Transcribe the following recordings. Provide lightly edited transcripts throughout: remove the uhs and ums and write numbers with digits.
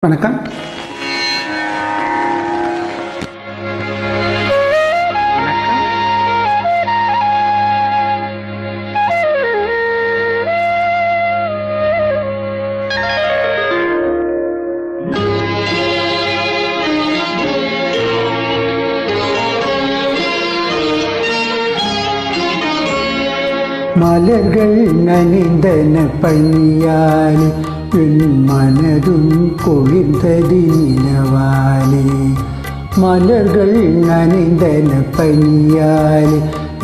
வணக்கம். மலர்கள் நனைந்தன பனியாலே என் மனதும் குளிர்ந்தது நிலவாலே. மலர்கள் நனைந்தன பனியாலே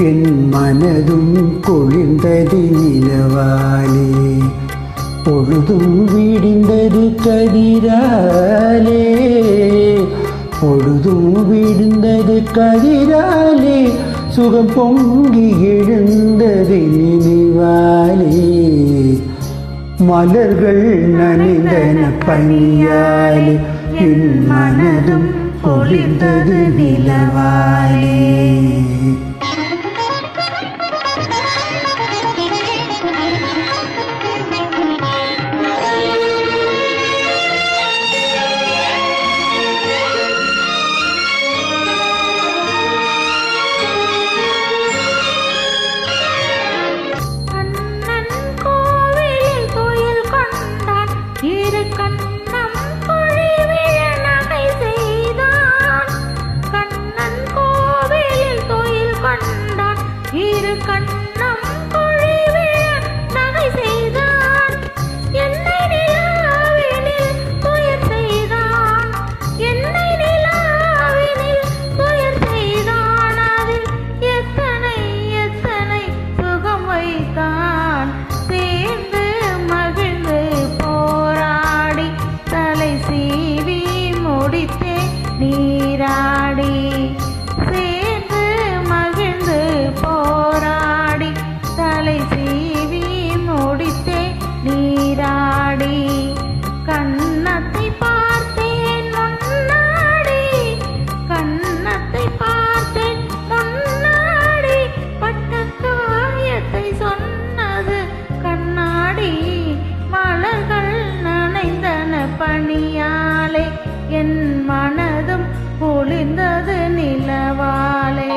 என் மனதும் குளிர்ந்தது நிலவாலே. பொழுதும் விடிந்தது கதிராலே, பொழுதும் விடிந்தது கதிராலே, சுகம் பொங்கி எழுந்தது நினைவாலே. மலர்கள் நனைந்தன பனியாலே என் மனதும் பொழிந்தது நிலவாலே. நீராடி சேர்ந்து மகிழ்ந்து போராடி தலை சீவி முடித்தே நீராடி. கன்னத்தை பார்த்தேன் முன்னாடி, கன்னத்தை பார்த்தேன் முன்னாடி, பட்ட காயத்தை சொன்னது கண்ணாடி. மலர்கள் நனைந்தன பனியாலே என் மனதும் குளிர்ந்தது நிலவாலே.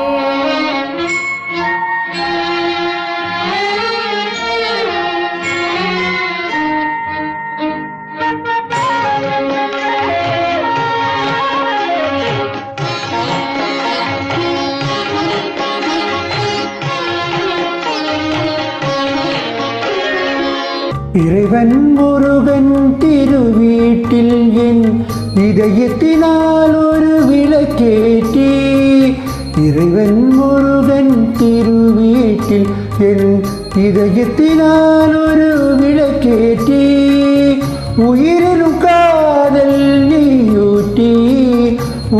இறைவன் முருகன் திருவீட்டில் என் இதயத்தினால் ஒரு விளக்கேற்றி. இறைவன் முருகன் திருவீட்டில் என் இதயத்தினால் ஒரு விளக்கேற்றி. உயிரினும் காதல் நீயூட்டி,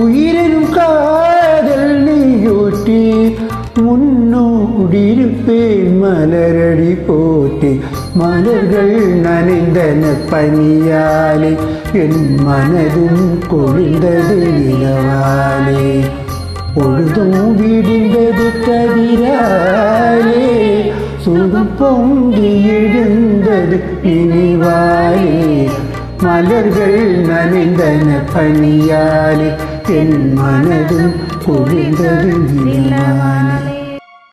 உயிரினும் காதல் நீயூட்டி, முன்னோடிருப்பேன் மலரடி போட்டி. மலர்கள் நனைந்தன பனியாலே என் மனதும் குளிர்ந்தது நிலவாலே. பொழுதும் விடிந்தது கதிராலே, சுகம் பொங்கி எழுந்தது நினைவாலே. மலர்கள் நனைந்தன பனியாலே என் மனதும் குளிர்ந்தது நிலவாலே.